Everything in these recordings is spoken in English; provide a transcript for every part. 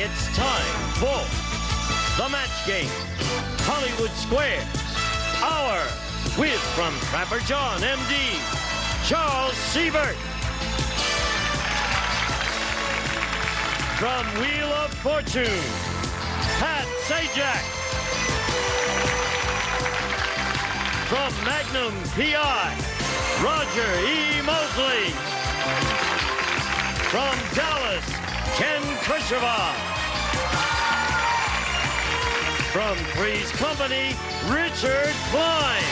it's time for the match game. Hollywood Squares. Hour with, from Trapper John, M.D., Charles Siebert. From Wheel of Fortune, Pat Sajak. From Magnum P.I., Roger E. Mosley. From Dallas, Ken Khrushchev. From Three's Company, Richard Klein.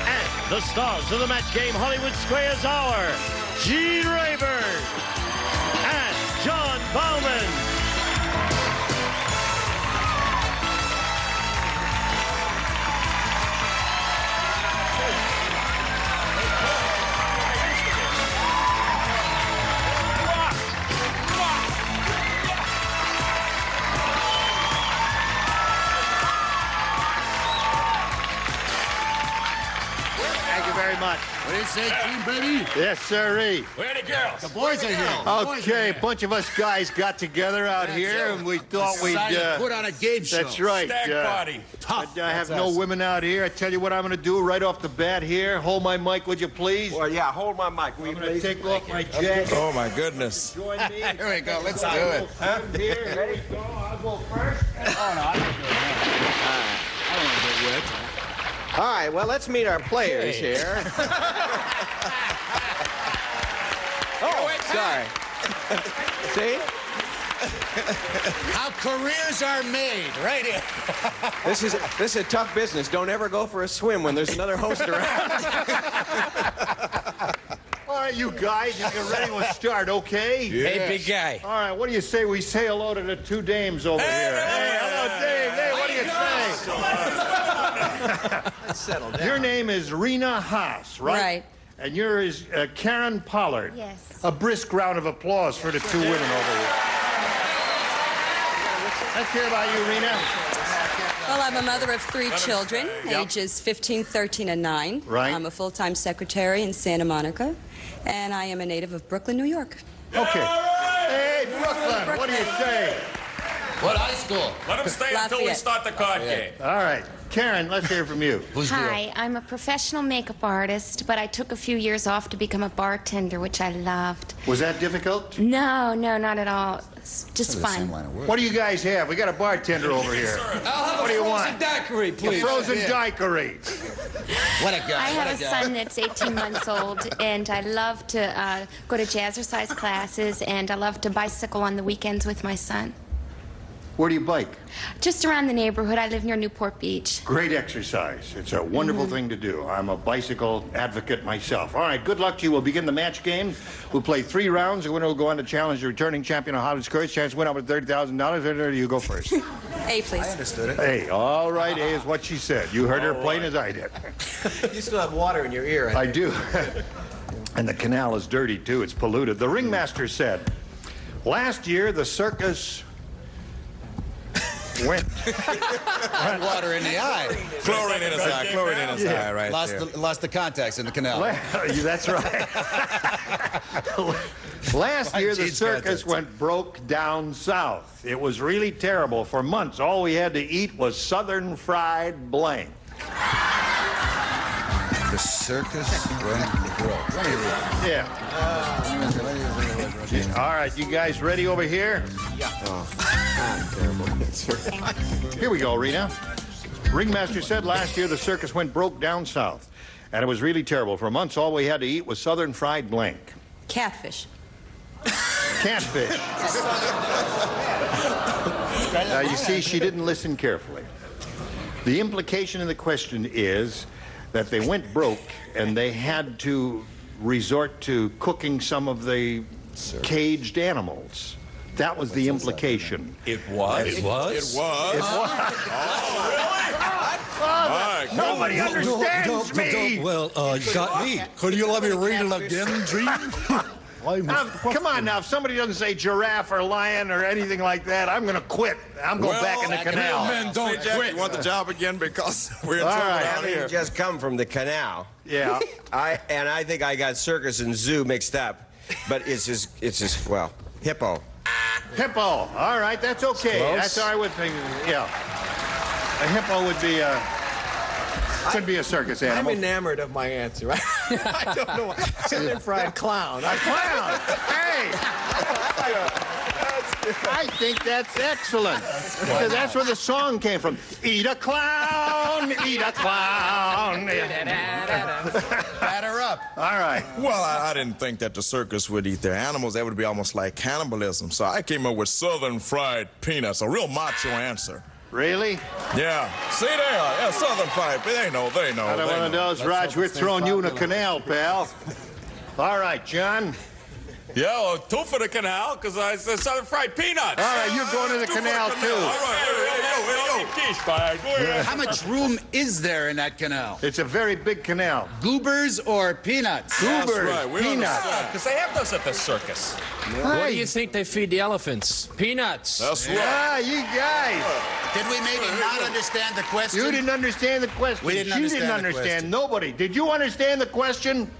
And the stars of the match game, Hollywood Squares Hour, Gene Rayburn and John Bauman. Very much. What do you say, Team Baby? Yes, sirree. Where are the girls? The boys are here. Okay, a bunch of us guys got together out here, and we thought we'd put on a game show. That's right. Stag party. Tough. I have no women out here. I tell you what I'm going to do right off the bat here. Hold my mic, would you please? Well, yeah, hold my mic. I'm going to take off my jacket. Oh, my goodness. Join me. Here we go. Let's do it. Here, ready? Go. I'll go first. Oh, no, I don't do it. I don't want to get wet. All right, well, let's meet our players here. Oh, sorry. See? How careers are made, right here. This is a tough business. Don't ever go for a swim when there's another host around. All right, you guys, if you're ready, we'll start, okay? Yes. Hey, big guy. All right, what do you say we say hello to the two dames over here? Hey, hello, Dave. Hey, what do you say? Settle down. Your name is Rena Haas, right? Right. And yours is Karen Pollard. Yes. A brisk round of applause for the two women over here. Let's hear about you, Rena. Well, I'm a mother of 3 children, ages 15, 13, and 9. Right. I'm a full-time secretary in Santa Monica, and I am a native of Brooklyn, New York. Okay. Hey, Brooklyn, what do you say? What high school? Let them stay until we Lafayette. start the card game. All right. Karen, let's hear from you. Hi, I'm a professional makeup artist, but I took a few years off to become a bartender, which I loved. Was that difficult? No, not at all. It's just fun. What do you guys have? We got a bartender over here. I'll What do you have a want? frozen daiquiri, please. Frozen daiquiri. What a guy. I have a what a guy. son that's 18 months old, and I love to go to jazzercise classes, and I love to bicycle on the weekends with my son. Where do you bike? Just around the neighborhood. I live near Newport Beach. Great exercise. It's a wonderful thing to do. I'm a bicycle advocate myself. All right, good luck to you. We'll begin the match game. We'll play 3 rounds. The winner will go on to challenge the returning champion of Hollywood Squares. Chance to win up with $30,000. You go first. A, please. Understood it. Hey, all right, A is what she said. You heard her plain as I did. You still have water in your ear. I do. And the canal is dirty, too. It's polluted. The ringmaster said, last year the circus went. Water in the eye. Chlorine in his eye. Chlorine in his eye right there. Lost the contacts in the canal. That's right. Last year, the Gene's circus contacts. went broke down south. It was really terrible. For months, all we had to eat was Southern fried blank. The circus went broke. Let me read. Yeah. All right, you guys ready over here? Here we go, Rena. Ringmaster said last year the circus went broke down south, and it was really terrible. For months, all we had to eat was Southern fried blank. Catfish. Catfish. Now, you see, she didn't listen carefully. The implication in the question is that they went broke and they had to resort to cooking some of the caged animals. That was the implication. It was? It was? It was? Nobody understands me! Well, you got me. Could you let me read it again, Gene? Now, come on now, if somebody doesn't say giraffe or lion or anything like that, I'm going to quit. I'm going back in the canal. Men don't quit. You want the job again because we're in All trouble right. down I here. just come from the canal. Yeah. I think I got circus and zoo mixed up. But it's his, well, hippo. Hippo. All right, that's okay. Close. That's all I would think. Yeah. A hippo would be could be a circus I'm animal. enamored of my answer. I don't know why. Southern fried clown. A clown. Hey. I think that's excellent. Because that's where the song came from. Eat a clown, eat a clown. Batter up. All right. Well, I didn't think that the circus would eat their animals. That would be almost like cannibalism. So I came up with Southern fried peanuts, a real macho answer. Really? Yeah. See there? Yeah, Southern fried. They know. Not one of those, Raj. We're throwing you in a canal, pal. All right, John. Yeah, well, two for the canal, because I said Southern fried peanuts. All right, you're going to the canal, too. All right, How much room is there in that canal? It's a very big canal. Goobers or peanuts? Goobers, right, we peanuts. because they have those at the circus. What do you think they feed the elephants? Peanuts. That's right. Ah, you guys. Did we maybe not understand the question? You didn't understand the question. We didn't She understand didn't the understand. question. Nobody. Did you understand the question?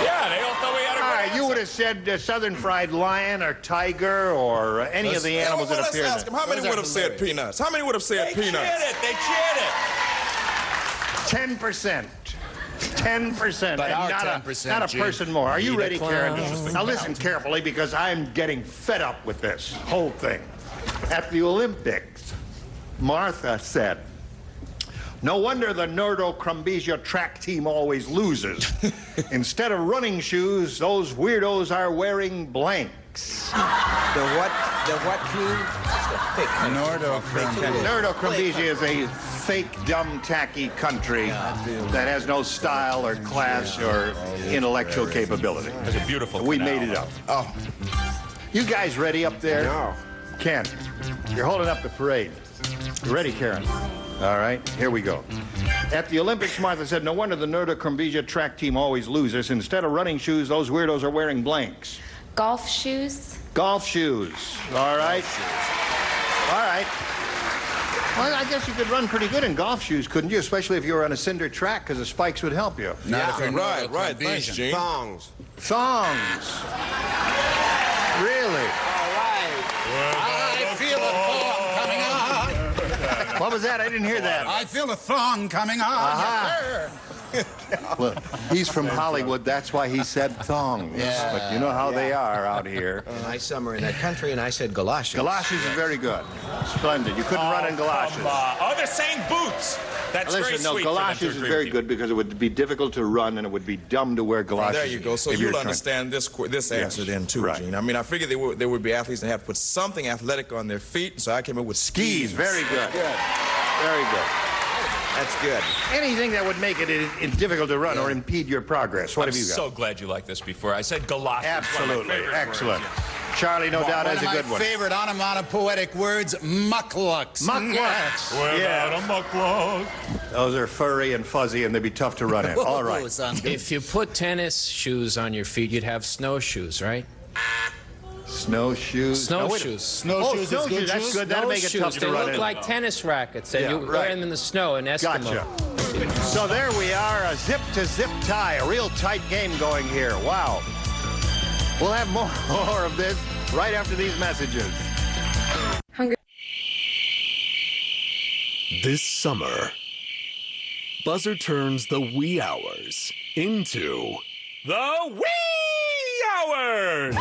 Yeah, they all thought we had a All good right, you would have said Southern fried lion or tiger or any of the animals that let's appear ask in them. How many would have said peanuts? How many would have said They peanuts? cheered it. They cheered it. 10%. 10%. But and our not 10%, not a Gene. person more. Are you ready, Karen? clown. Now listen carefully because I'm getting fed up with this whole thing. At the Olympics, Martha said, "No wonder the Nerdo Crumbesia track team always loses. Instead of running shoes, those weirdos are wearing blanks." The what team? Nordo Nerdo Crumbesia is a fake, dumb, tacky country that has no style or class or intellectual capability. It's a beautiful We canal. made it up. Oh. You guys ready up there? No. Ken, you're holding up the parade. You ready, Karen? All right, here we go. At the Olympics, Martha said, "No wonder the Nerdo Crumbesia track team always loses. Instead of running shoes, those weirdos are wearing blanks." Golf shoes. Golf shoes. All right. All right. Well, I guess you could run pretty good in golf shoes, couldn't you? Especially if you were on a cinder track, because the spikes would help you. Right. Thanks, Gene. Thongs. Thongs. Really? I feel a thong coming on. What was that? I didn't hear that. I feel a thong coming on. Aha. Well, he's from Hollywood. That's why he said thongs. Yeah. But you know how they are out here. Nice summer in that country, and I said galoshes. Galoshes is very good. Splendid. You couldn't run in galoshes. Oh, they're saying boots. That's very Listen, no, sweet for them to galoshes is agree very with you. good because it would be difficult to run and it would be dumb to wear galoshes. There you go. So if you're you'll trying- understand this answer then too, right. Gene. I mean, I figured there would be athletes that have to put something athletic on their feet, so I came up with Skis, very good. Very good. That's good. Anything that would make it difficult to run or impede your progress. What I'm have you got? so glad you liked this before. I said galoshes. One of my Absolutely. favorite Excellent. words. Charlie, no doubt, One has of a my good one. favorite onomatopoetic words, mucklucks. Mucklucks. Without a muckluck. Those are furry and fuzzy, and they'd be tough to run in. All right. Sounds good. If you put tennis shoes on your feet, you'd have snowshoes, right? Snowshoes. Snowshoes. Snowshoes is snowshoes. good That's shoes? good. That'll make it tough Snowshoes. to They run look in. like tennis rackets, and Yeah, you right. wear them in the snow in Eskimo. Gotcha. So there we are, a zip-to-zip tie, a real tight game going here. Wow. We'll have more of this right after these messages. This summer, Buzzer turns the wee hours into The wee hours.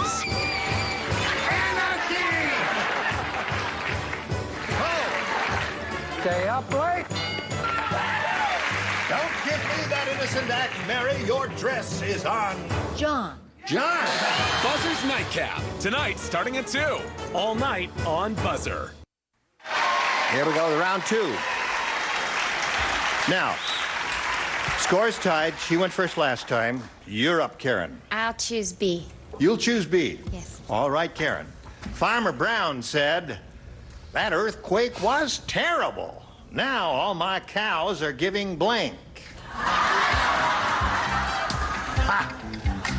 Stay up late. Don't give me that innocent act, Mary. Your dress is on. John. John. Buzzer's Nightcap. Tonight, starting at 2. All night on Buzzer. Here we go, round two. Now, scores tied. She went first last time. You're up, Karen. I'll choose B. You'll choose B. Yes. All right, Karen. Farmer Brown said, "That earthquake was terrible. Now all my cows are giving blank." Ha!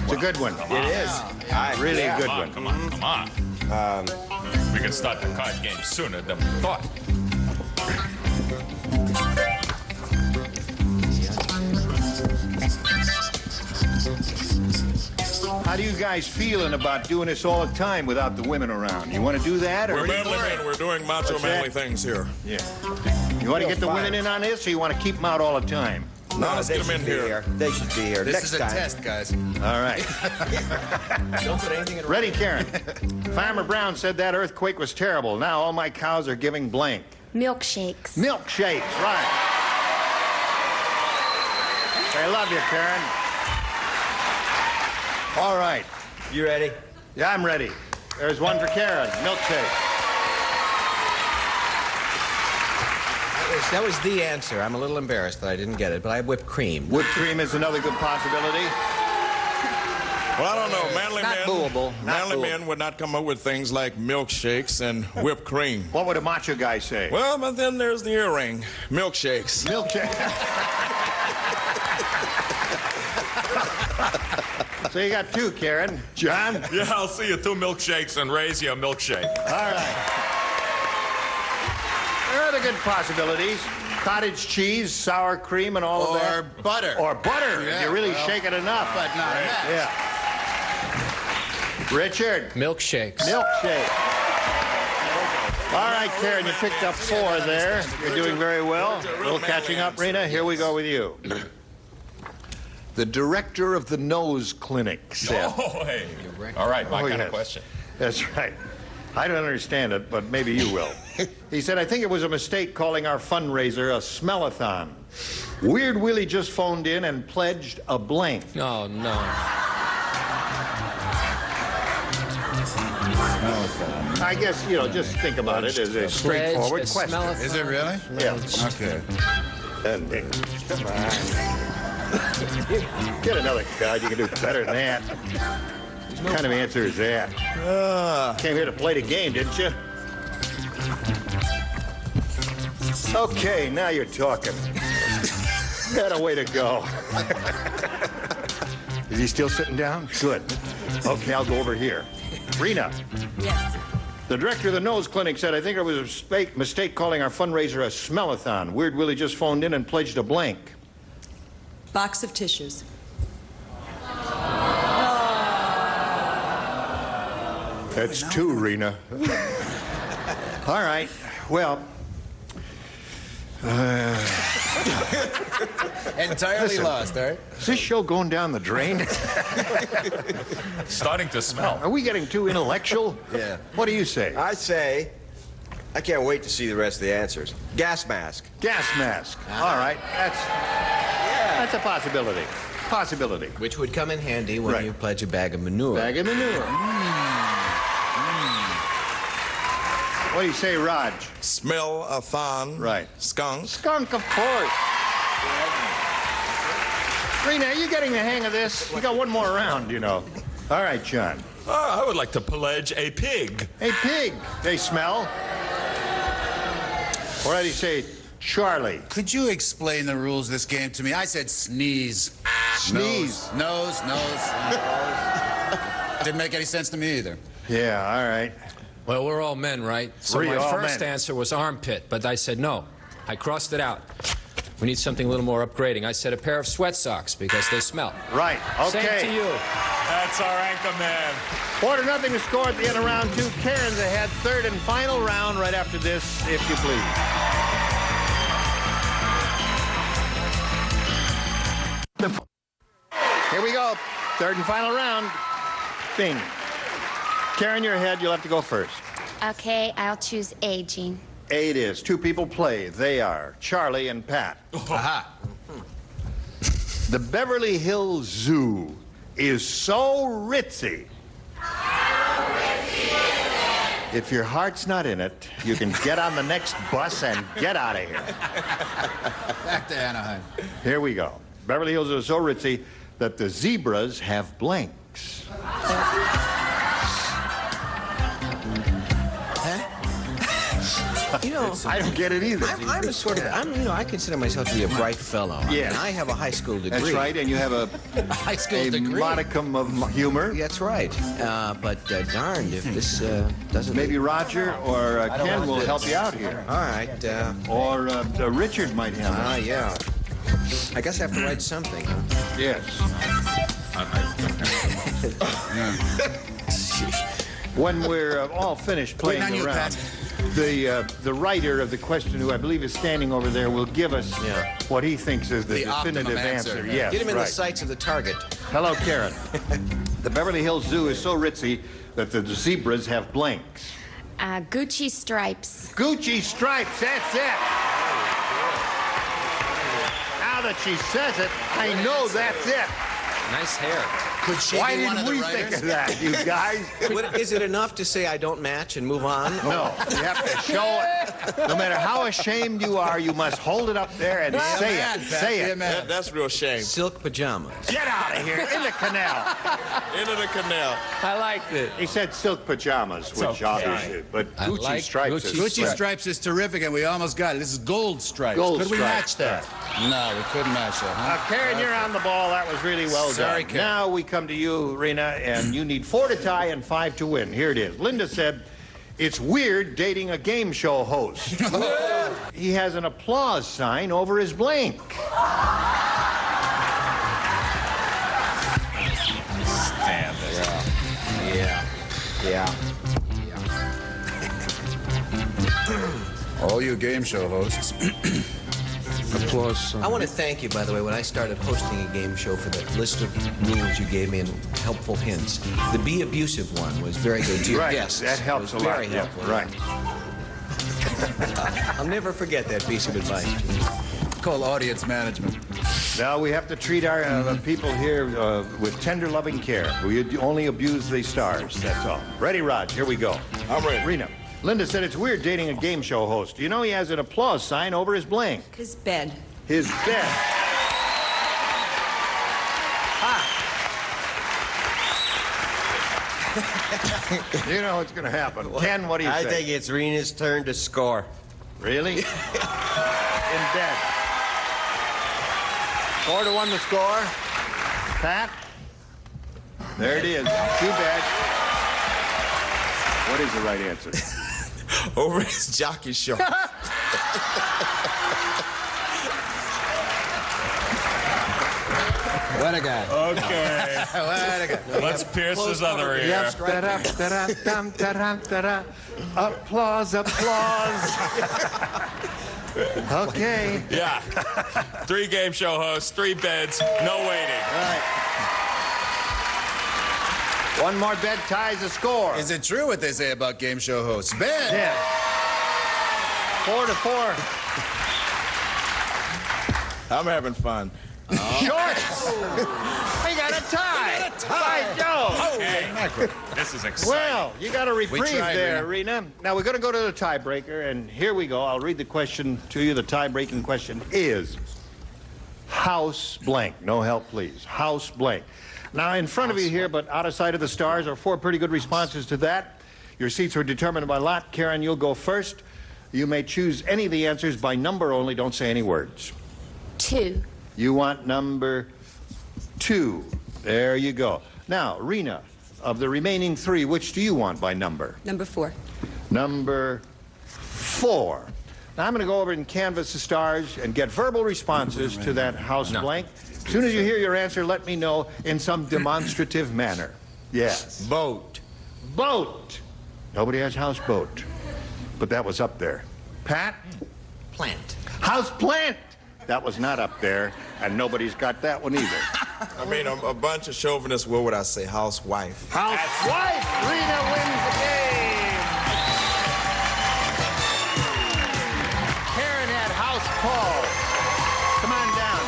It's a good one. It is. Really a good Come on, one. come on, come on. We can start the card game sooner than we thought. How do you guys feeling about doing this all the time without the women around? You want to do that? Or We're manly men. We're doing macho What's manly that? things here. Yeah. You want to get the women in on this, or you want to keep them out all the time? No, let's they get them in should be here. They should be here. This Next is a time. test, guys. All right. Don't put anything in Ready, Karen? Farmer Brown said that earthquake was terrible. Now all my cows are giving blank. Milkshakes. Milkshakes, right. I love you, Karen. All right. You ready? Yeah, I'm ready. There's one for Karen. Milkshake. That was the answer. I'm a little embarrassed that I didn't get it, but I have whipped cream. Whipped cream is another good possibility. Well, I don't know. Manly Not men, doable. Not manly doable. men would not come up with things like milkshakes and whipped cream. What would a macho guy say? Well, but then there's the earring. Milkshakes. Milkshake. So you got two, Karen. John? Yeah, I'll see you 2 milkshakes and raise you a milkshake. All right. There are other good possibilities. Cottage cheese, sour cream, and all of that. Or butter. Or butter, if Yeah, you really well, shake it enough. But not enough. Yeah. Richard? Milkshakes. Milkshake. All right, Karen, you picked up 4 there. You're doing very well. A little catching up, Rena. Here we go with you. The director of the nose clinic said. Oh, hey. All right, my kind yes. of question. That's right. I don't understand it, but maybe you will. He said, I think it was a mistake calling our fundraiser a smellathon. Weird Willie just phoned in and pledged a blank. Oh, no. I guess, just think about it as a straightforward Pledge, a question. smell-a-thon. Is it really? Yeah. Okay. Come on. Get another card. You can do better than that. What kind of answer is that? Came here to play the game, didn't you? Okay, now you're talking. That a way to go. Is he still sitting down? Good. Okay, I'll go over here. Rena, Yes. the director of the nose clinic said, I think it was a mistake calling our fundraiser a smellathon. Weird Willie just phoned in and pledged a blank. Box of tissues. That's 2, Rena. All right. Well, Entirely Listen. lost, all right? is this show going down the drain? Starting to smell. Are we getting too intellectual? Yeah. What do you say? I say, I can't wait to see the rest of the answers. Gas mask. Gas mask. All right. That's a possibility. Possibility. Which would come in handy when Right. you pledge a bag of manure. Bag of manure. What do you say, Raj? Smell-a-thon. Right. Skunk. Skunk, of course. Rena, are you getting the hang of this? You got one more round, All right, John. I would like to pledge a pig. Hey, pig. They smell. Or how do you say, Charlie? Could you explain the rules of this game to me? I said sneeze. Sneeze. Nose. Didn't make any sense to me either. Yeah, all right. Well, we're all men, right? So We're my all first men. answer was armpit, but I said no. I crossed it out. We need something a little more upgrading. I said a pair of sweat socks because they smell. Right. Okay. Same to you. That's our anchor man. 4-0 to score at the end of round 2. Karen's ahead. Third and final round right after this, if you please. Here we go. Third and final round. Bing. Karen, you're ahead. You'll have to go first. Okay, I'll choose A, Gene. 8 is. 2 people play. They are Charlie and Pat. Aha. The Beverly Hills Zoo is so ritzy. If your heart's not in it, you can get on the next bus and get out of here. Back to Anaheim. Here we go. Beverly Hills is so ritzy that the zebras have blanks. You know, I don't get it either. I'm a sort of, I consider myself to be a bright fellow. Yes. And I have a high school degree. That's right, and you have a High school degree. modicum of humor. That's right. But darned if this doesn't... Maybe Roger or Ken will help you out here. All right. Or Richard might help. Yeah. I guess I have to write something, huh? Yes. When we're all finished playing Waiting on the you, round, Pat. the writer of the question, who I believe is standing over there, will give us what he thinks is the optimum definitive answer. answer. Yes, Get him in right. the sights of the target. Hello, Karen. The Beverly Hills Zoo is so ritzy that the zebras have blanks. Gucci stripes. Gucci stripes, that's it. Now that she says it, I know that's it. Nice hair. Could she Why be one didn't of the we writers? think of that, you guys? Is it enough to say I don't match and move on? No, you have to show it. No matter how ashamed you are, you must hold it up there and say man, it. Pat, Say be a it. man. That's real shame. Silk pajamas. Get out of here, in the canal. Into the canal. I liked it. He said silk pajamas, which okay. obviously, but I Gucci like stripes Gucci is Gucci stripes is terrific, and we almost got it. This is gold stripes. Gold Could we stripes, match that? No, we couldn't match that, huh? Karen, you're on the ball. That was really well Sorry, done. Karen. Now we come to you, Rena, and you need 4 to tie and 5 to win. Here it is. Linda said, it's weird dating a game show host. He has an applause sign over his blank. Stand it. Yeah. All you game show hosts. Applause. I want to thank you, by the way, when I started hosting a game show for the list of rules you gave me and helpful hints. The be abusive one was very good to your Right, guests. that helps It was a lot. Very Yeah, helpful. right. I'll never forget that piece of advice. Call audience management. Now we have to treat our people here with tender, loving care. We only abuse the stars, that's all. Ready, Raj? Here we go. I'm ready. Rena, Linda said it's weird dating a game show host. You know he has an applause sign over his blank. His bed. His bed. You know what's going to happen. Ken, what do you I say? think it's Rena's turn to score. Really? In bed. 4-1 the score. Pat? There it is. Too bad. What is the right answer? Over his jockey show. What a guy. Okay. What a guy. Let's pierce his other ear. Yep. Da-da-da-da-dum-da-da-da-da. Applause, applause. Okay. Yeah. 3 game show hosts, 3 beds, no waiting. All right. One more bed ties the score. Is it true what they say about game show hosts? Ben! Yeah. 4-4. I'm having fun. Shorts. We got a tie. By Joe. Okay. This is exciting. Well, you got a reprieve tried, there, Rena. Now we're going to go to the tiebreaker, and here we go. I'll read the question to you. The tie-breaking question is house blank. No help, please. House blank. Now, in front of you here, but out of sight of the stars, are 4 pretty good responses to that. Your seats were determined by lot. Karen, you'll go first. You may choose any of the answers by number only. Don't say any words. 2. You want number 2. There you go. Now, Rena, of the remaining 3, which do you want by number? Number 4. Number 4. Now, I'm going to go over and canvass the stars and get verbal responses to that house blank. As soon as you hear your answer, let me know in some demonstrative manner. Yes. Boat. Boat. Nobody has houseboat. But that was up there. Pat? Plant. House plant. That was not up there, and nobody's got that one either. I mean, a bunch of chauvinists, what would I say? Housewife. Housewife. Rena wins the game. Karen had house call. Come on down.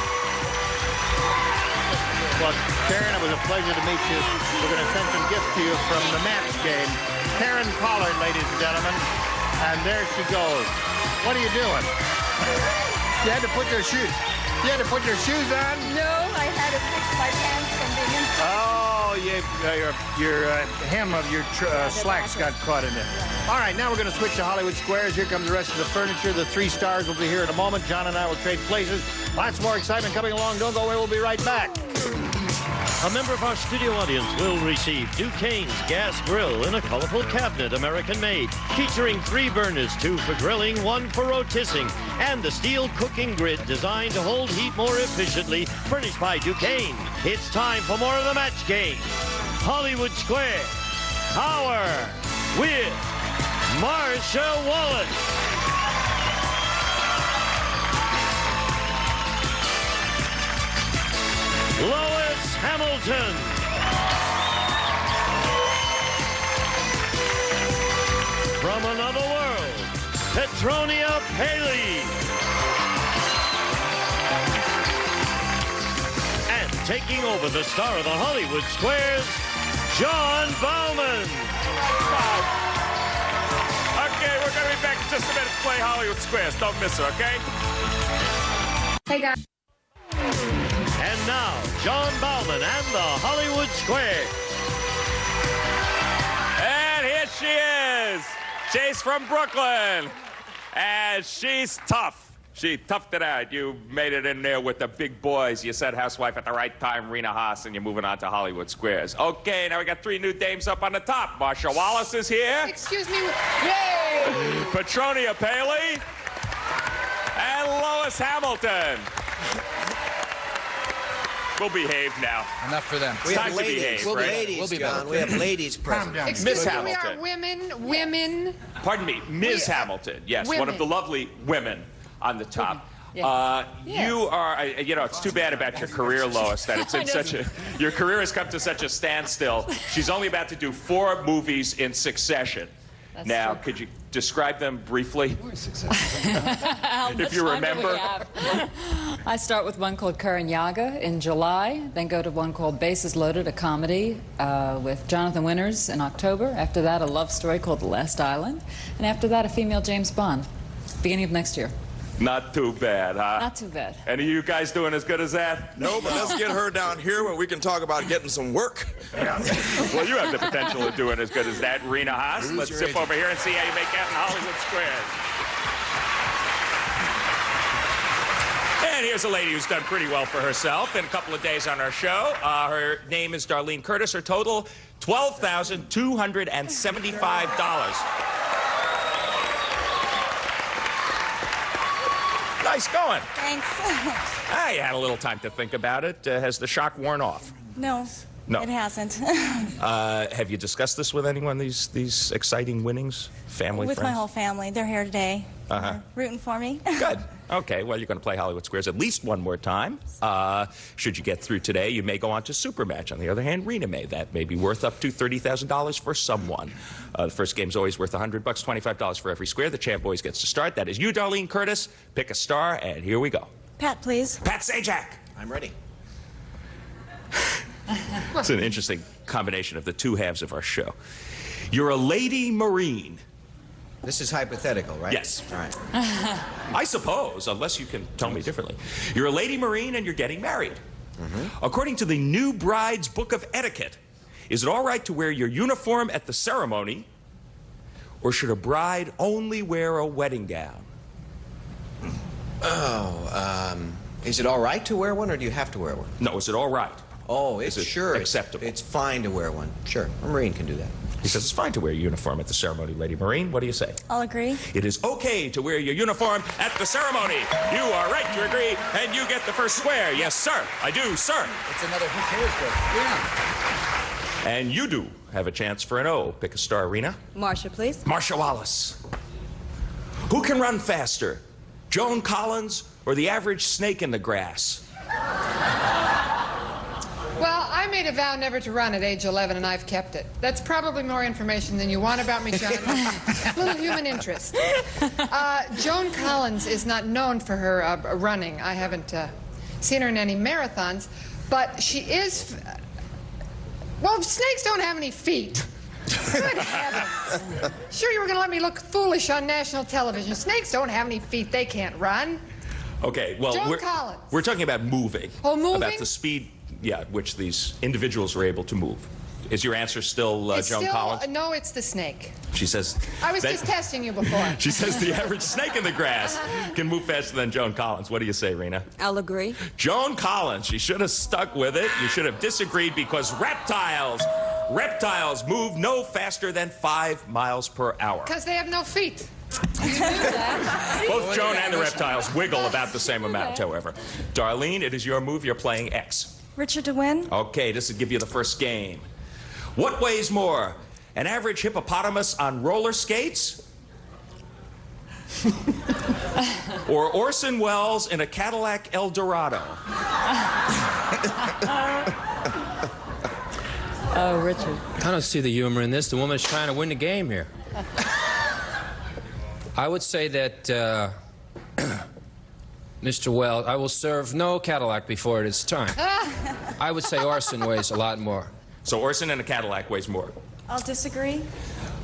Well, Karen, it was a pleasure to meet you. We're going to send some gifts to you from the match game. Karen Pollard, ladies and gentlemen. And there she goes. What are you doing? You had to put your shoes. You had to put your shoes on? No, I had to fix my pants from being inside. Oh, your hem of your slacks got caught in it. All right, now we're going to switch to Hollywood Squares. Here comes the rest of the furniture. The 3 stars will be here in a moment. John and I will trade places. Lots more excitement coming along. Don't go away. We'll be right back. A member of our studio audience will receive Duquesne's gas grill in a colorful cabinet, American-made, featuring 3 burners, 2 for grilling, 1 for rotisserie, and the steel cooking grid designed to hold heat more efficiently, furnished by Duquesne. It's time for more of the match game. Hollywood Square, Power with Marsha Wallace. Lois Hamilton. From another world, Petronia Paley. And taking over the star of the Hollywood Squares, John Bauman. Okay, we're going to be back in just a minute to play Hollywood Squares. Don't miss it, okay? Hey, guys. And now, John Bauman and the Hollywood Square. And here she is. She's from Brooklyn. And she's tough. She toughed it out. You made it in there with the big boys. You said housewife at the right time, Rena Haas, and you're moving on to Hollywood Squares. Okay, now we got 3 new dames up on the top. Marsha Wallace is here. Excuse me. Yay! Petronia Paley. And Lois Hamilton. We'll behave now. Enough for them. We Time have to ladies. behave, We'll right? ladies, We'll be John. We have ladies present. Excuse Miss me, Hamilton. we are women. Pardon me, Ms. Hamilton. Yes, one of the lovely women on the top. Yes. You are, you know, it's too bad about your career, Lois, that it's in such a, your career has come to such a standstill. She's only about to do 4 movies in succession. That's now, true. could you describe them briefly? If you remember. I start with one called Karan Yaga in July, then go to one called Bases Loaded, a comedy with Jonathan Winters in October. After that, a love story called The Last Island. And after that, a female James Bond, beginning of next year. Not too bad, huh? Not too bad. Any of you guys doing as good as that? No, but let's get her down here where we can talk about getting some work. Well, you have the potential of doing as good as that, Rena Haas. Let's zip over here and see how you make out in Hollywood Squares. And here's a lady who's done pretty well for herself in a couple of days on our show. Her name is Darlene Curtis. Her total, $12,275. Nice going. Thanks. You had a little time to think about it. Has the shock worn off? No. No. It hasn't. Have you discussed this with anyone, these exciting winnings? Family, With friends? my whole family. They're here today. Uh-huh. Rooting for me. Good. Okay, well, you're going to play Hollywood Squares at least one more time. Should you get through today, you may go on to Supermatch. On the other hand, Rena may. That may be worth up to $30,000 for someone. The first game's always worth $100, $25 for every square. The champ always gets to start. That is you, Darlene Curtis. Pick a star, and here we go. Pat, please. Pat Sajak. I'm ready. It's an interesting combination of the two halves of our show. You're a lady Marine. This is hypothetical, right? Yes. All right. I suppose, unless you can tell me differently. You're a lady Marine and you're getting married. According to the New Bride's Book of Etiquette, is it all right to wear your uniform at the ceremony, or should a bride only wear a wedding gown? Is it all right to wear one, or do you have to wear one? No, is it all right? Oh, it's Is it sure. acceptable? It's fine to wear one. Sure. A Marine can do that. He says it's fine to wear a uniform at the ceremony, Lady Marine. What do you say? I'll agree. It is okay to wear your uniform at the ceremony. You are right to agree, and you get the first square. Yes, sir. I do, sir. It's another who cares book. Yeah. And you do have a chance for an O. Pick a star, Rena. Marsha, please. Marsha Wallace. Who can run faster, Joan Collins or the average snake in the grass? Well, I made a vow never to run at age 11, and I've kept it. That's probably more information than you want about me, John. Little human interest. Joan Collins is not known for her running. I haven't seen her in any marathons, but she is... Well, snakes don't have any feet. Good heavens. Sure, you were going to let me look foolish on national television. Snakes don't have any feet. They can't run. Okay, well, Joan Collins. we're talking about moving. Oh, moving? About the speed, at which these individuals are able to move. Is your answer still It's Joan still, Collins? no, it's the snake. She says. I was that- just testing you before. She says the average snake in the grass can move faster than Joan Collins. What do you say, Rena? I'll agree. Joan Collins. She should have stuck with it. You should have disagreed because reptiles move no faster than 5 miles per hour. Because they have no feet. Both Joan and the reptiles wiggle about the same amount, however. Darlene, it is your move. You're playing X. Richard to win. Okay, this will give you the first game. What weighs more, an average hippopotamus on roller skates or Orson Welles in a Cadillac Eldorado? Oh, Richard. I don't see the humor in this. The woman's trying to win the game here. I would say that, Mr. Wells, I will serve no Cadillac before it is time. I would say Orson weighs a lot more. So Orson in a Cadillac weighs more. I'll disagree.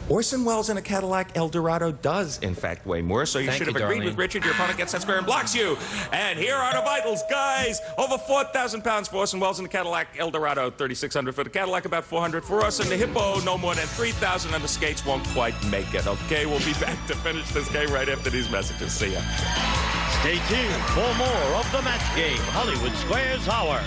Orson Welles in a Cadillac Eldorado does, in fact, weigh more, so you Thank should have you, agreed Darlene. with Richard. Your opponent gets that square and blocks you. And here are the vitals, guys. Over 4,000 pounds for Orson Welles in the Cadillac Eldorado, 3,600 for the Cadillac, about 400 for us. And the Hippo, no more than 3,000, and the skates won't quite make it. Okay, we'll be back to finish this game right after these messages. See ya. Stay tuned for more of the match game, Hollywood Squares Hour.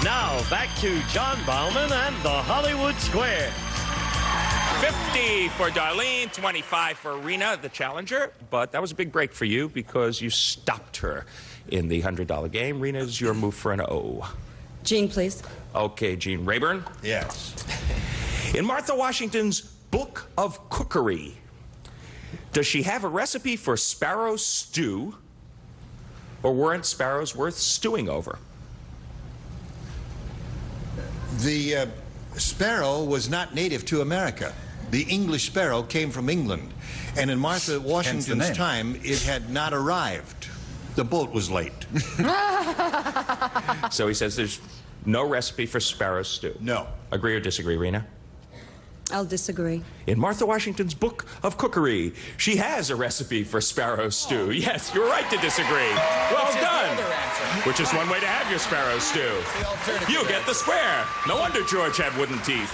Now back to John Bauman and the Hollywood Squares. 50 for Darlene, 25 for Rena, the challenger. But that was a big break for you because you stopped her in the $100 game. Rena's your move for an O. Gene, please. Okay, Gene Rayburn. Yes. In Martha Washington's Book of Cookery, does she have a recipe for sparrow stew, or weren't sparrows worth stewing over? The sparrow was not native to America. The English sparrow came from England. And in Martha Washington's name. time, it had not arrived. The boat was late. So he says there's no recipe for sparrow stew. No. Agree or disagree, Rena? I'll disagree. In Martha Washington's Book of Cookery, she has a recipe for sparrow stew. Yes, you're right to disagree. Well done. Which is one way to have your sparrow stew. You get the square. No wonder George had wooden teeth.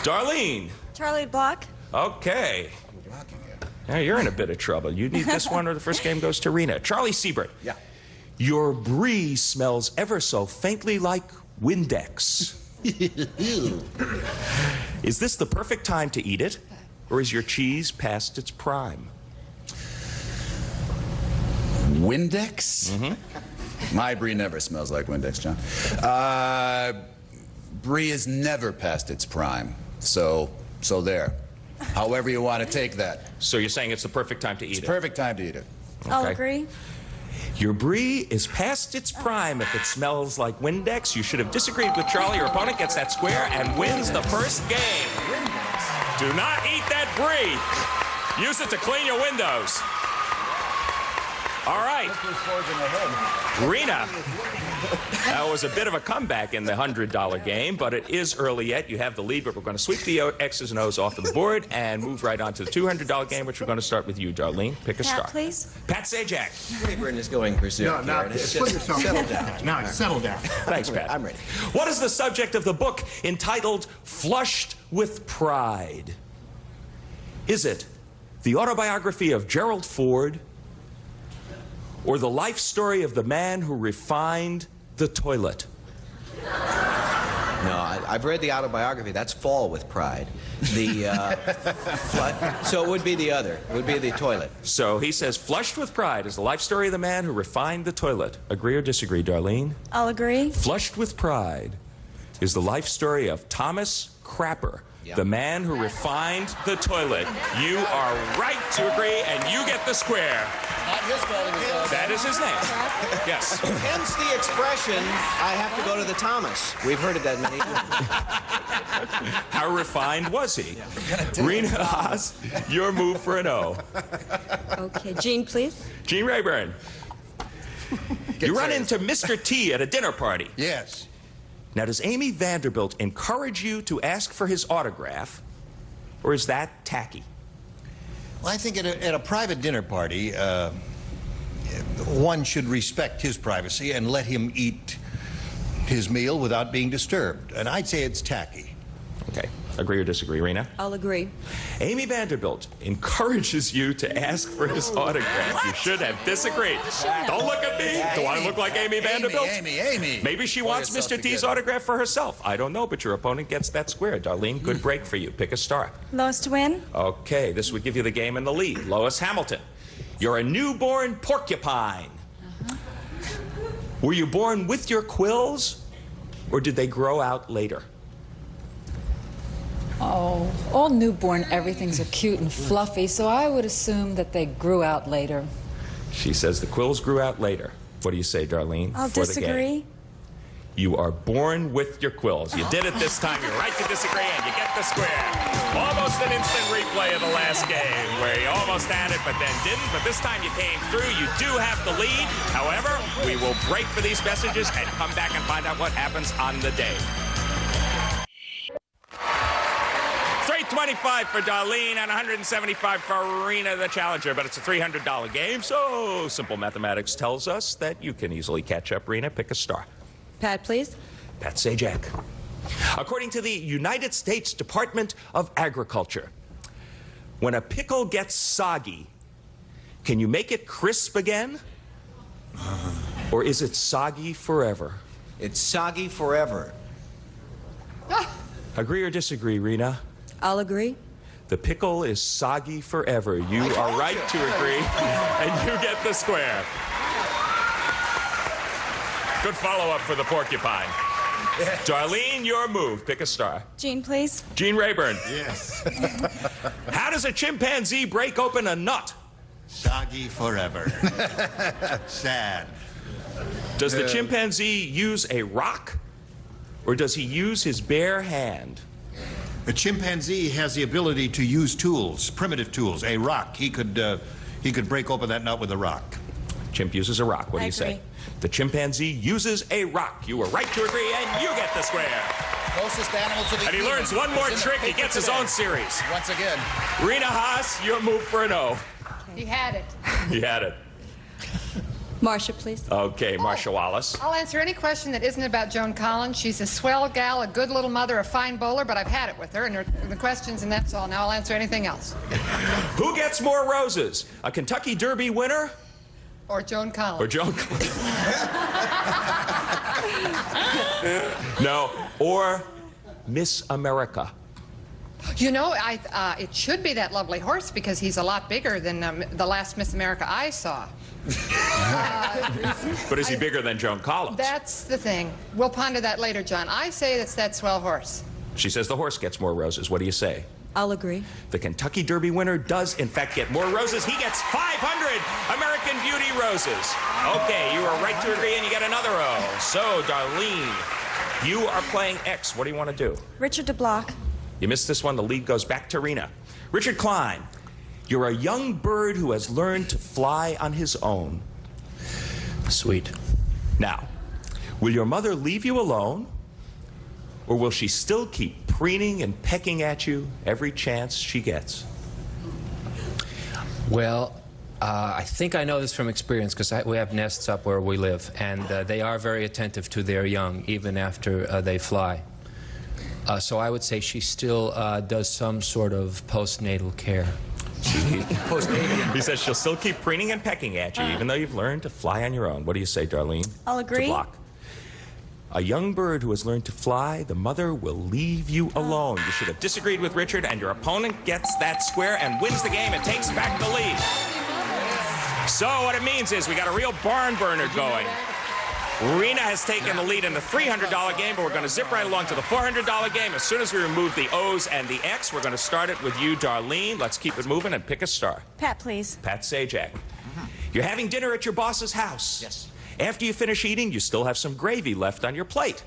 Darlene. Charlie Block. Okay. Now you're in a bit of trouble. You need this one or the first game goes to Rena. Charlie Siebert. Yeah. Your brie smells ever so faintly like Windex. Is this the perfect time to eat it, or is your cheese past its prime? Windex? Mm-hmm. My brie never smells like Windex, John. Brie is never past its prime. So there. However you want to take that. So you're saying it's the perfect time to eat It's it? perfect time to eat it. I'll Okay. agree. Your brie is past its prime if it smells like Windex. You should have disagreed with Charlie. Your opponent gets that square and wins the first game. Do not eat that brie. Use it to clean your windows. All right. Rena, that was a bit of a comeback in the $100 game, but it is early yet. You have the lead, but we're going to sweep the X's and O's off of the board and move right on to the $200 game, which we're going to start with you, Darlene. Pick a Pat, star. please. Pat Sajak. Rayburn is going berserk here, and it's just settle down. Now, settle down. Thanks, Pat. I'm ready. What is the subject of the book entitled Flushed with Pride? Is it the autobiography of Gerald Ford, or the life story of the man who refined the toilet? No, I've read the autobiography. That's Fall with Pride. So it would be the other. It would be the toilet. So he says Flushed with Pride is the life story of the man who refined the toilet. Agree or disagree, Darlene? I'll agree. Flushed with Pride is the life story of Thomas Crapper, the man who refined the toilet. You are right to agree, and you get the square. Not his spelling. That is his name. Yes. Hence the expression, I have to go to the Thomas. We've heard of that many times. How refined was he? Rena Haas, your move for an O. Okay, Gene, please. Gene Rayburn. You run into Mr. T at a dinner party. Yes. Now, does Amy Vanderbilt encourage you to ask for his autograph, or is that tacky? Well, I think at a private dinner party, one should respect his privacy and let him eat his meal without being disturbed. And I'd say it's tacky. Okay. Agree or disagree, Rena? I'll agree. Amy Vanderbilt encourages you to ask for his autograph. What? You should have disagreed. Don't look at me. Do I look like Amy Vanderbilt? Amy. Maybe she wants Mr. T's autograph for herself. I don't know, but your opponent gets that square. Darlene, good break for you. Pick a star. Lois to win? Okay, this would give you the game in the lead. Lois Hamilton, you're a newborn porcupine. Were you born with your quills, or did they grow out later? Oh, all newborn everythings are cute and fluffy, so I would assume that they grew out later. She says the quills grew out later. What do you say, Darlene? I'll for the game? disagree. You are born with your quills. You did it this time. You're right to disagree, and you get the square. Almost an instant replay of the last game, where you almost had it, but then didn't. But this time you came through. You do have the lead. However, we will break for these messages and come back and find out what happens on the day. 325 for Darlene and 175 for Rena, the challenger, but it's a $300 game, so simple mathematics tells us that you can easily catch up. Rena, pick a star. Pat, please. Pat Sajak. According to the United States Department of Agriculture, when a pickle gets soggy, can you make it crisp again? Or is it soggy forever? It's soggy forever. Agree or disagree, Rena? I'll agree. The pickle is soggy forever. You are right to agree, and you get the square. Good follow-up for the porcupine. Darlene, your move. Pick a star. Gene, please. Gene Rayburn. Yes. How does a chimpanzee break open a nut? Soggy forever. Sad. Does the chimpanzee use a rock, or does he use his bare hand? A chimpanzee has the ability to use tools, primitive tools. A rock. He could break open that nut with a rock. Chimp uses a rock. What do you say? The chimpanzee uses a rock. You were right to agree, and you get the square. Closest animal to the And he learns one more trick. He gets his own series. Once again. Rena Haas, your move for an O. He had it. He had it. Marcia, please. Okay, Marcia Wallace. I'll answer any question that isn't about Joan Collins. She's a swell gal, a good little mother, a fine bowler, but I've had it with her, and the questions, and that's all. Now I'll answer anything else. Who gets more roses? A Kentucky Derby winner? Or Joan Collins. Or Joan Collins. No, or Miss America. You know, it should be that lovely horse because he's a lot bigger than the last Miss America I saw. But is he bigger than Joan Collins? That's the thing. We'll ponder that later, John. I say it's that swell horse. She says the horse gets more roses. What do you say? I'll agree. The Kentucky Derby winner does, in fact, get more roses. He gets 500 American Beauty roses. Okay, you are right to agree, and you get another O. So, Darlene, you are playing X. What do you want to do? Richard DeBlock. You missed this one. The lead goes back to Rena. Richard Klein, you're a young bird who has learned to fly on his own. Sweet. Now, will your mother leave you alone, or will she still keep preening and pecking at you every chance she gets? Well, I think I know this from experience because we have nests up where we live, and they are very attentive to their young even after they fly. So I would say she still does some sort of postnatal care. He says she'll still keep preening and pecking at you even though you've learned to fly on your own. What do you say, Darlene? I'll agree. DeBlock. A young bird who has learned to fly, the mother will leave you alone. You should have disagreed with Richard, and your opponent gets that square and wins the game and takes back the lead. So what it means is we got a real barn burner going. Rena has taken the lead in the $300 game, but we're going to zip right along to the $400 game. As soon as we remove the O's and the X, we're going to start it with you, Darlene. Let's keep it moving and pick a star. Pat, please. Pat Sajak. You're having dinner at your boss's house. Yes. After you finish eating, you still have some gravy left on your plate.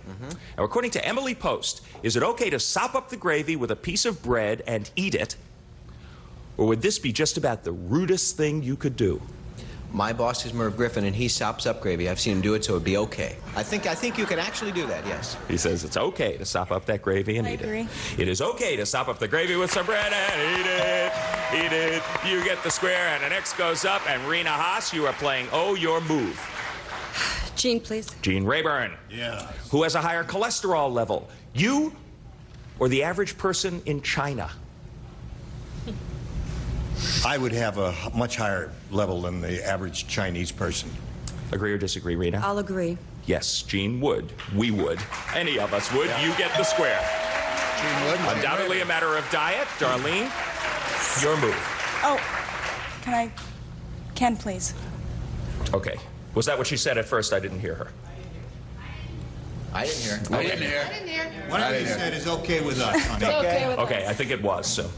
Now, according to Emily Post, is it okay to sop up the gravy with a piece of bread and eat it? Or would this be just about the rudest thing you could do? My boss is Merv Griffin, and he sops up gravy. I've seen him do it, so it'd be okay. I think you can actually do that, yes. He says it's okay to sop up that gravy and eat it. It is okay to sop up the gravy with some bread and eat it. He did. You get the square, and an X goes up. And Rena Haas, you are playing Oh Your Move. Gene, please. Gene Rayburn. Yeah. Who has a higher cholesterol level? You or the average person in China? I would have a much higher level than the average Chinese person. Agree or disagree, Rena? I'll agree. Yes, Gene would. We would. Any of us would. You get the square. Gene would. Undoubtedly a matter of diet. Darlene, your move. Oh, Ken, please. Okay. Was that what she said at first? I didn't hear her. I didn't hear. I didn't hear. I didn't hear. Whatever you said is okay with us, honey. It's okay with Okay, us. I think it was. So,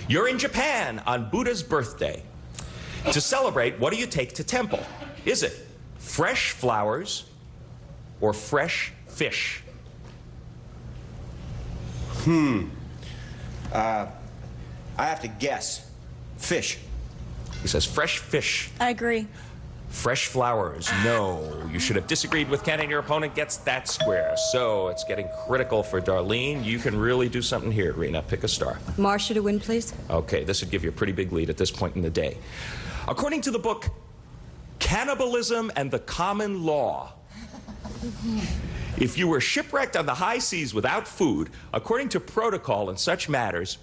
you're in Japan on Buddha's birthday. To celebrate, what do you take to temple? Is it fresh flowers or fresh fish? I have to guess. Fish. He says fresh fish. I agree. Fresh flowers, no. You should have disagreed with Ken, and your opponent gets that square. So it's getting critical for Darlene. You can really do something here, Rena. Pick a star. Marcia to win, please. Okay, this would give you a pretty big lead at this point in the day. According to the book Cannibalism and the Common Law, if you were shipwrecked on the high seas without food, according to protocol and such matters,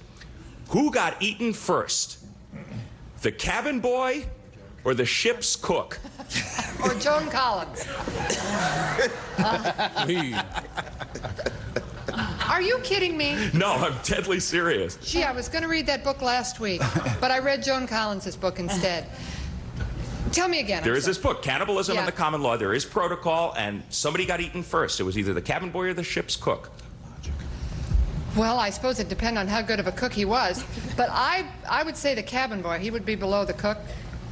who got eaten first? The cabin boy or the ship's cook? Or Joan Collins. Are you kidding me? No, I'm deadly serious. Gee, I was going to read that book last week, but I read Joan Collins' book instead. Tell me again. There is this book, Cannibalism Yeah. and the Common Law. There is protocol, and somebody got eaten first. It was either the cabin boy or the ship's cook. Well, I suppose it depends on how good of a cook he was. But I would say the cabin boy. He would be below the cook,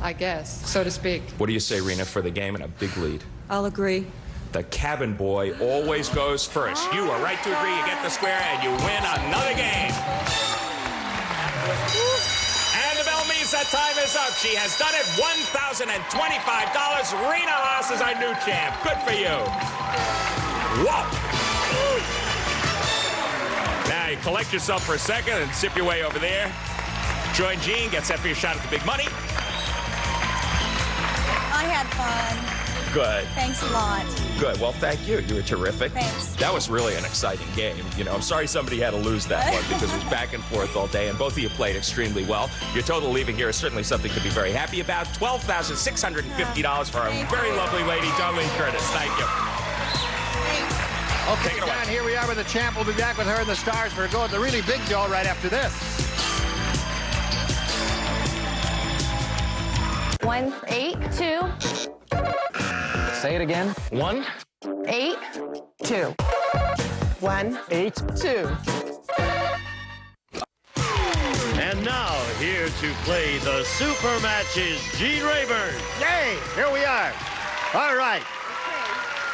I guess, so to speak. What do you say, Rena, for the game and a big lead? I'll agree. The cabin boy always goes first. You are right to agree. You get the square, and you win another game. And the bell means that time is up. She has done it. $1,025. Rena Haas is our new champ. Good for you. Whoa. Now you collect yourself for a second and sip your way over there. Join Gene, get set for your shot at the big money. I had fun. Good. Thanks a lot. Good. Well, thank you. You were terrific. Thanks. That was really an exciting game. You know, I'm sorry somebody had to lose that one because it was back and forth all day, and both of you played extremely well. Your total leaving here is certainly something to be very happy about. $12,650 for our very lovely lady, Darlene Curtis. Thank you. Okay, John, here we are with the champ. We'll be back with her and the stars for a go at the really big doll right after this. 1, 8, 2, Say it again. 1, 8, 2, 1, 8, 2. And now, here to play the super matches, Gene Rayburn. Yay! Here we are. All right.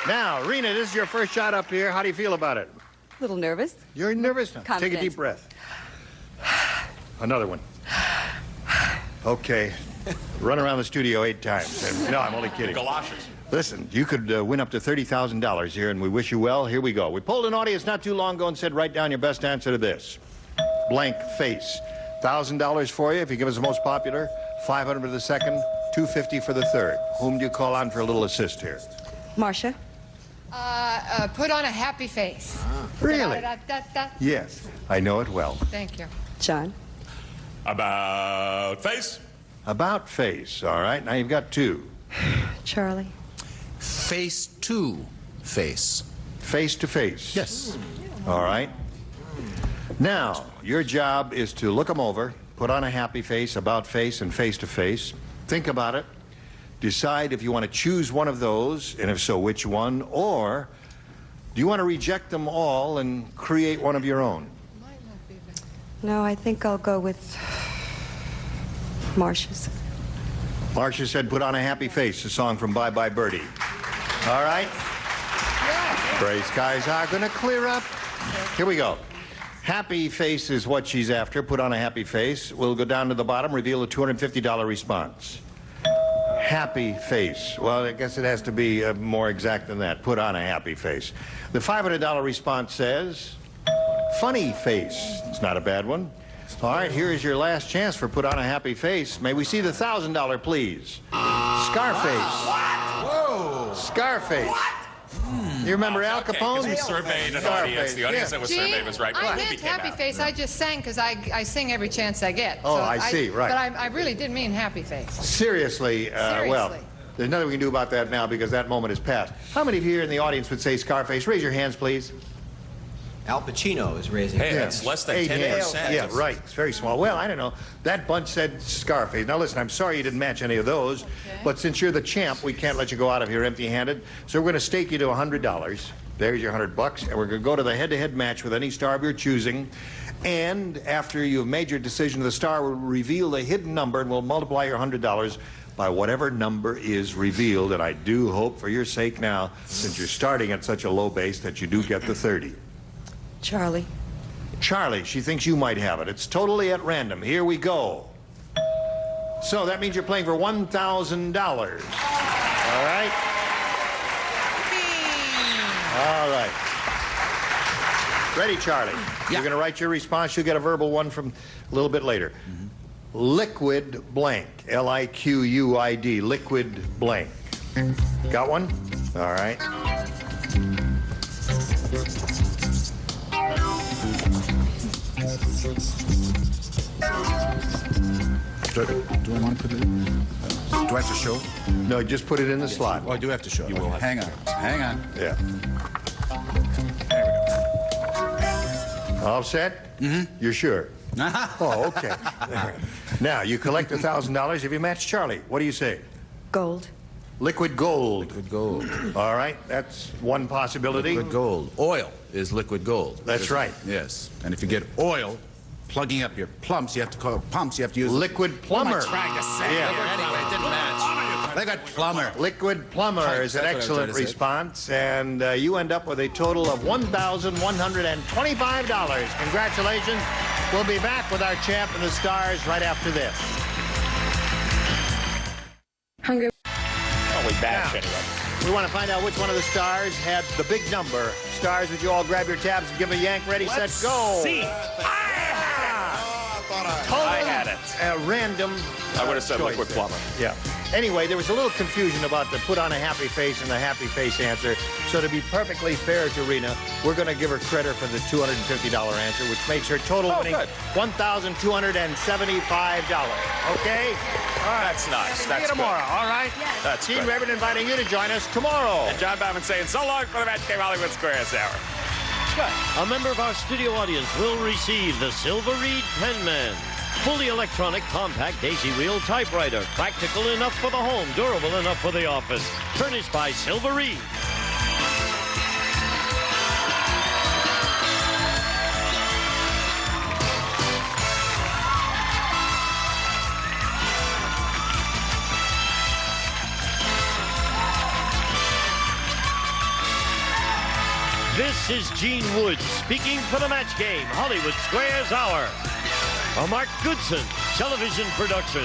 Now, Rena, this is your first shot up here. How do you feel about it? A little nervous. You're nervous now. Take a Confident. deep breath. Another one. Okay. Run around the studio 8 times. No, I'm only kidding. Galoshes. Listen, you could win up to $30,000 here, and we wish you well. Here we go. We polled an audience not too long ago and said, write down your best answer to this. Blank face. $1,000 for you if you give us the most popular. $500 for the second. $250 for the third. Whom do you call on for a little assist here? Marcia? Put on a happy face. Really? Da-da-da-da-da. Yes, I know it well. Thank you. John? About face. About face. All right, now you've got 2. Charlie? Face to face. Face to face. Yes. All right. Now, your job is to look them over, put on a happy face, about face, and face to face. Think about it. Decide if you want to choose one of those, and if so, which one, or do you want to reject them all and create one of your own? No, I think I'll go with Marcia's. Marcia said, put on a happy face, a song from Bye Bye Birdie. All right? Gray skies are going to clear up. Here we go. Happy face is what she's after. Put on a happy face. We'll go down to the bottom, reveal a $250 response. Happy face. Well, I guess it has to be more exact than that. Put on a happy face. The $500 response says, funny face. It's not a bad one. All right, here is your last chance for Put on a Happy Face. May we see the $1,000, please? Scarface. Whoa! Scarface. You remember Al Capone? We surveyed an audience. The audience that was surveyed was right. I meant Happy Face. I just sang because I sing every chance I get. Oh, I see, right. But I really did mean Happy Face. Seriously, well, there's nothing we can do about that now because that moment is past. How many of you here in the audience would say Scarface? Raise your hands, please. Al Pacino is raising. Hey, that's less than 10%. Yeah, right. It's very small. Well, I don't know. That bunch said Scarface. Now, listen, I'm sorry you didn't match any of those, but since you're the champ, we can't let you go out of here empty-handed. So we're going to stake you to $100. There's your $100, and we're going to go to the head-to-head match with any star of your choosing. And after you've made your decision, the star will reveal the hidden number, and we'll multiply your $100 by whatever number is revealed. And I do hope, for your sake now, since you're starting at such a low base, that you do get the 30. Charlie. Charlie, she thinks you might have it. It's totally at random. Here we go. So that means you're playing for $1,000. All right? All right. Ready, Charlie? Yeah. You're going to write your response. You'll get a verbal one from a little bit later. Liquid blank. L-I-Q-U-I-D. Liquid blank. Got one? All right. Do I want to put it in? Do I have to show? No, just put it in the slot. Oh, I do have to show. You will have Hang on. Hang on. Yeah. All set? Mm-hmm. You're sure? Oh, okay. Now, you collect $1,000 if you match Charlie. What do you say? Gold. Liquid gold. Liquid gold. All right, that's one possibility. Liquid gold. Oil is liquid gold. That's right. Yes. And if you get oil plugging up your pumps, you have to call pumps. You have to use liquid plumber. What am I trying to say? Yeah. Anyway, it didn't match. They got plumber. Liquid plumber is an excellent response, and you end up with a total of $1,125. Congratulations. We'll be back with our champ and the stars right after this. Hungry. Oh, we back anyway. We want to find out which one of the stars had the big number. Stars, would you all grab your tabs and give a yank? Ready, set, go. See. I had it. Random. I would have said liquid plumber. Yeah. Anyway, there was a little confusion about the put on a happy face and the happy face answer. So to be perfectly fair to Rena, we're going to give her credit for the $250 answer, which makes her total winning $1,275. Okay? All right. That's nice. See That's you tomorrow, good. all right? Yes. That's Gene good. Reverend inviting you to join us tomorrow. And John Bauman saying so long for the Match Game Hollywood Squares Hour. A member of our studio audience will receive the Silver Reed Penman. Fully electronic, compact, daisy-wheel typewriter. Practical enough for the home, durable enough for the office. Furnished by Silver Reed. This is Gene Woods speaking for the Match Game Hollywood Squares Hour. A Mark Goodson television production.